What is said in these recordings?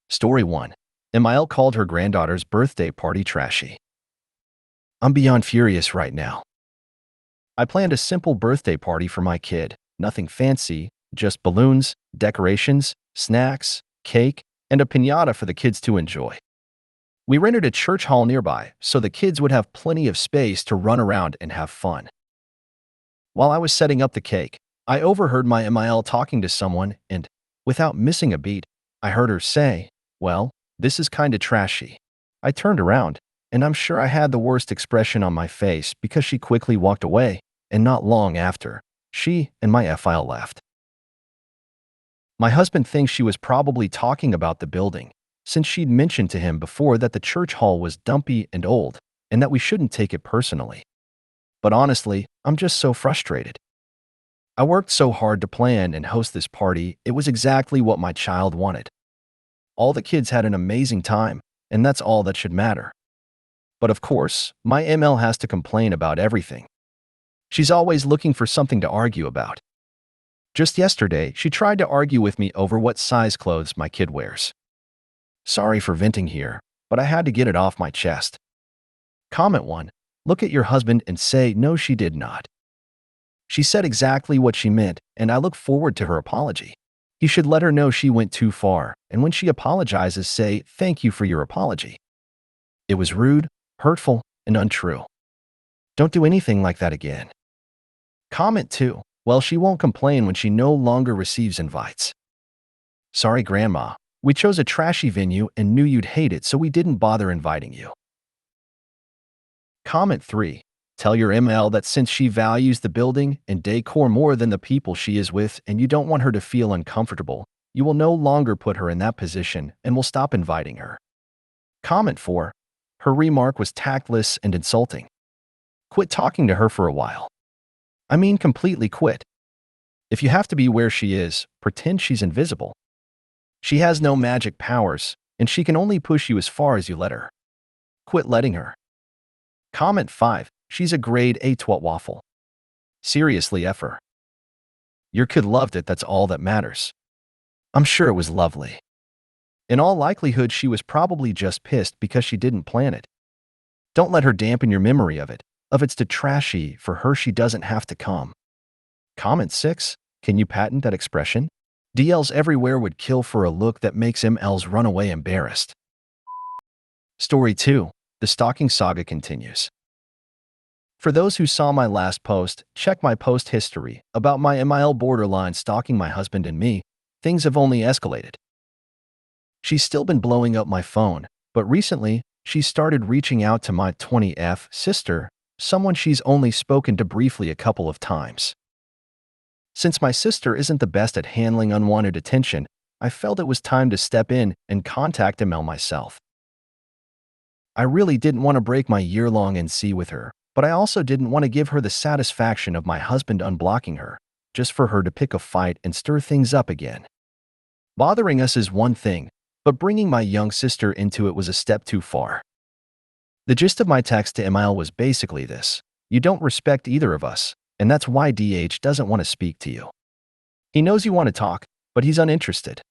Story 1. MIL called her granddaughter's birthday party trashy. I'm beyond furious right now. I planned a simple birthday party for my kid. Nothing fancy, just balloons, decorations, snacks, cake, and a piñata for the kids to enjoy. We rented a church hall nearby so the kids would have plenty of space to run around and have fun. While I was setting up the cake, I overheard my MIL talking to someone and, without missing a beat, I heard her say, "Well, this is kinda trashy." I turned around, and I'm sure I had the worst expression on my face because she quickly walked away, and not long after, she and my FIL left. My husband thinks she was probably talking about the building, since she'd mentioned to him before that the church hall was dumpy and old, and that we shouldn't take it personally. But honestly, I'm just so frustrated. I worked so hard to plan and host this party, it was exactly what my child wanted. All the kids had an amazing time, and that's all that should matter. But of course, my ML has to complain about everything. She's always looking for something to argue about. Just yesterday, she tried to argue with me over what size clothes my kid wears. Sorry for venting here, but I had to get it off my chest. Comment 1. Look at your husband and say, no, she did not. She said exactly what she meant, and I look forward to her apology. You should let her know she went too far, and when she apologizes, say, thank you for your apology. It was rude, hurtful, and untrue. Don't do anything like that again. Comment 2. Well, she won't complain when she no longer receives invites. Sorry, Grandma. We chose a trashy venue and knew you'd hate it, so we didn't bother inviting you. Comment 3. Tell your ML that since she values the building and decor more than the people she is with and you don't want her to feel uncomfortable, you will no longer put her in that position and will stop inviting her. Comment 4. Her remark was tactless and insulting. Quit talking to her for a while. I mean, completely quit. If you have to be where she is, pretend she's invisible. She has no magic powers, and she can only push you as far as you let her. Quit letting her. Comment 5. She's a grade A twat waffle. Seriously, F her. Your kid loved it, that's all that matters. I'm sure it was lovely. In all likelihood, she was probably just pissed because she didn't plan it. Don't let her dampen your memory of it. Of it's too trashy for her, she doesn't have to come. Comment 6. Can you patent that expression? DLs everywhere would kill for a look that makes MLs run away embarrassed. Story 2. The stalking saga continues. For those who saw my last post, check my post history about my MIL borderline stalking my husband and me. Things have only escalated. She's still been blowing up my phone, but recently, she started reaching out to my 20F sister, someone she's only spoken to briefly a couple of times. Since my sister isn't the best at handling unwanted attention, I felt it was time to step in and contact ML myself. I really didn't want to break my year-long NC with her, but I also didn't want to give her the satisfaction of my husband unblocking her, just for her to pick a fight and stir things up again. Bothering us is one thing, but bringing my young sister into it was a step too far. The gist of my text to ML was basically this: you don't respect either of us, and that's why DH doesn't want to speak to you. He knows you want to talk, but he's uninterested.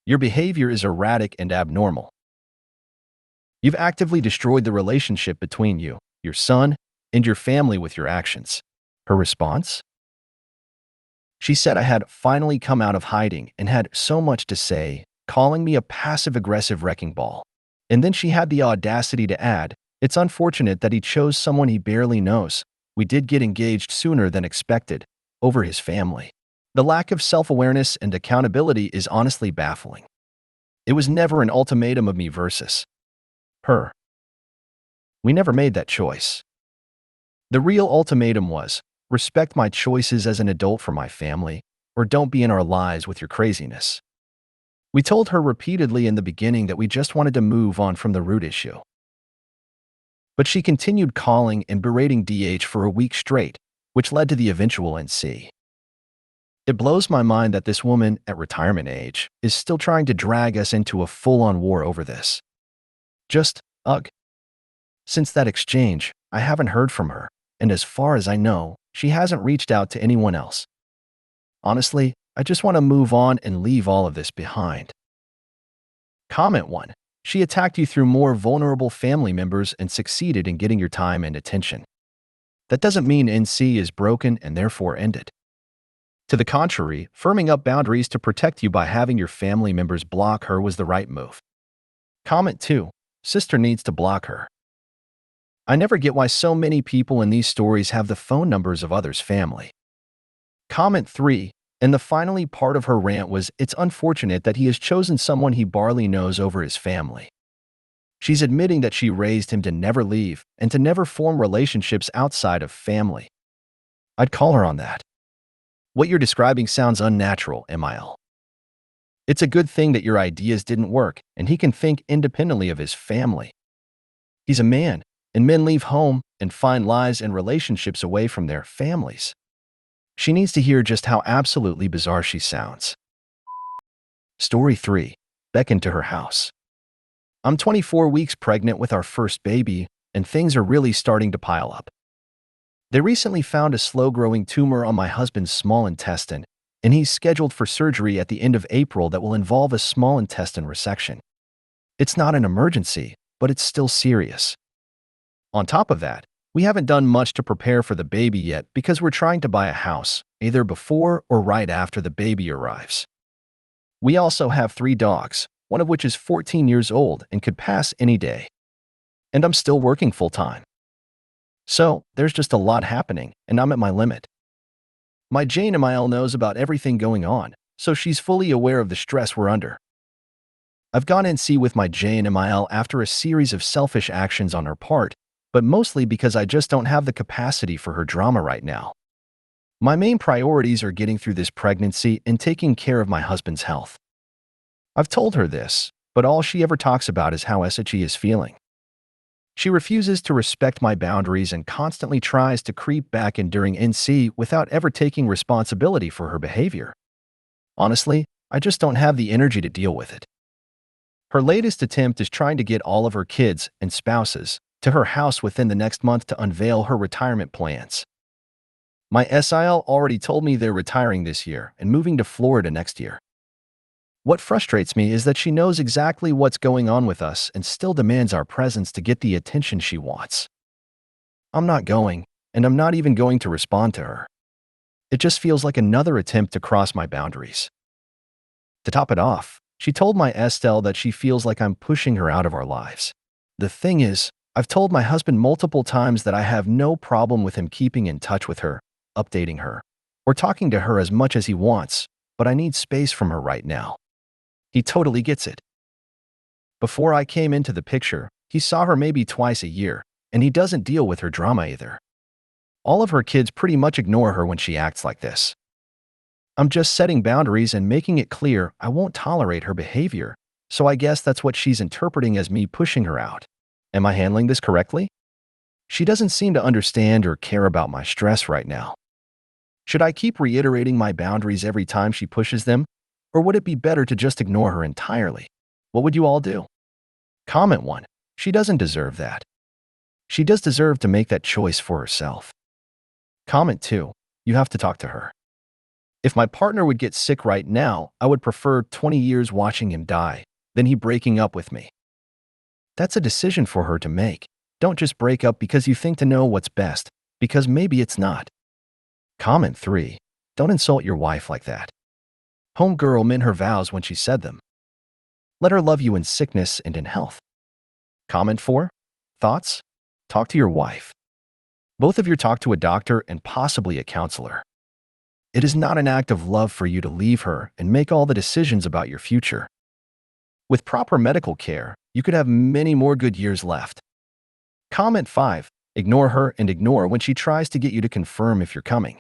Your behavior is erratic and abnormal. You've actively destroyed the relationship between you, your son, and your family with your actions. Her response? She said I had finally come out of hiding and had so much to say, calling me a passive-aggressive wrecking ball. And then she had the audacity to add, it's unfortunate that he chose someone he barely knows. We did get engaged sooner than expected, over his family. The lack of self-awareness and accountability is honestly baffling. It was never an ultimatum of me versus her. We never made that choice. The real ultimatum was, respect my choices as an adult for my family, or don't be in our lives with your craziness. We told her repeatedly in the beginning that we just wanted to move on from the root issue. But she continued calling and berating DH for a week straight, which led to the eventual NC. It blows my mind that this woman, at retirement age, is still trying to drag us into a full-on war over this. Just, ugh. Since that exchange, I haven't heard from her, and as far as I know, she hasn't reached out to anyone else. Honestly, I just want to move on and leave all of this behind. Comment 1. She attacked you through more vulnerable family members and succeeded in getting your time and attention. That doesn't mean NC is broken and therefore ended. To the contrary, firming up boundaries to protect you by having your family members block her was the right move. Comment 2. Sister needs to block her. I never get why so many people in these stories have the phone numbers of others' family. Comment 3. And the finally part of her rant was, it's unfortunate that he has chosen someone he barely knows over his family. She's admitting that she raised him to never leave and to never form relationships outside of family. I'd call her on that. What you're describing sounds unnatural, MIL. It's a good thing that your ideas didn't work and he can think independently of his family. He's a man, and men leave home and find lives and relationships away from their families. She needs to hear just how absolutely bizarre she sounds. Story 3. Beckon to her house. I'm 24 weeks pregnant with our first baby, and things are really starting to pile up. They recently found a slow-growing tumor on my husband's small intestine, and he's scheduled for surgery at the end of April that will involve a small intestine resection. It's not an emergency, but it's still serious. On top of that, we haven't done much to prepare for the baby yet because we're trying to buy a house, either before or right after the baby arrives. We also have 3 dogs, one of which is 14 years old and could pass any day. And I'm still working full-time. So, there's just a lot happening, and I'm at my limit. My JustNoMil knows about everything going on, so she's fully aware of the stress we're under. I've gone NC with my JustNoMil after a series of selfish actions on her part, but mostly because I just don't have the capacity for her drama right now. My main priorities are getting through this pregnancy and taking care of my husband's health. I've told her this, but all she ever talks about is how she is feeling. She refuses to respect my boundaries and constantly tries to creep back in during NC without ever taking responsibility for her behavior. Honestly, I just don't have the energy to deal with it. Her latest attempt is trying to get all of her kids and spouses to her house within the next month to unveil her retirement plans. My SIL already told me they're retiring this year and moving to Florida next year. What frustrates me is that she knows exactly what's going on with us and still demands our presence to get the attention she wants. I'm not going, and I'm not even going to respond to her. It just feels like another attempt to cross my boundaries. To top it off, she told my Estelle that she feels like I'm pushing her out of our lives. The thing is, I've told my husband multiple times that I have no problem with him keeping in touch with her, updating her, or talking to her as much as he wants, but I need space from her right now. He totally gets it. Before I came into the picture, he saw her maybe twice a year, and he doesn't deal with her drama either. All of her kids pretty much ignore her when she acts like this. I'm just setting boundaries and making it clear I won't tolerate her behavior, so I guess that's what she's interpreting as me pushing her out. Am I handling this correctly? She doesn't seem to understand or care about my stress right now. Should I keep reiterating my boundaries every time she pushes them, or would it be better to just ignore her entirely? What would you all do? Comment 1. She doesn't deserve that. She does deserve to make that choice for herself. Comment 2. You have to talk to her. If my partner would get sick right now, I would prefer 20 years watching him die than he breaking up with me. That's a decision for her to make. Don't just break up because you think to know what's best, because maybe it's not. Comment 3. Don't insult your wife like that. Homegirl meant her vows when she said them. Let her love you in sickness and in health. Comment 4. Thoughts? Talk to your wife. Both of you talk to a doctor and possibly a counselor. It is not an act of love for you to leave her and make all the decisions about your future. With proper medical care, you could have many more good years left. Comment 5. Ignore her and ignore when she tries to get you to confirm if you're coming.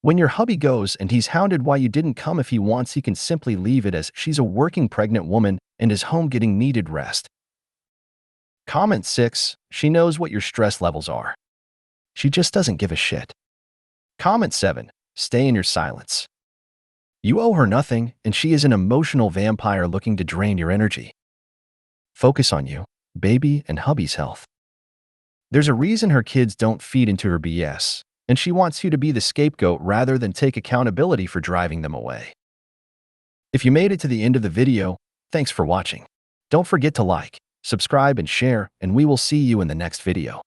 When your hubby goes and he's hounded why you didn't come if he wants, he can simply leave it as she's a working pregnant woman and is home getting needed rest. Comment 6. She knows what your stress levels are. She just doesn't give a shit. Comment 7. Stay in your silence. You owe her nothing, and she is an emotional vampire looking to drain your energy. Focus on you, baby, and hubby's health. There's a reason her kids don't feed into her BS, and she wants you to be the scapegoat rather than take accountability for driving them away. If you made it to the end of the video, Thanks for watching. Don't forget to like, subscribe, and share, and we will see you in the next video.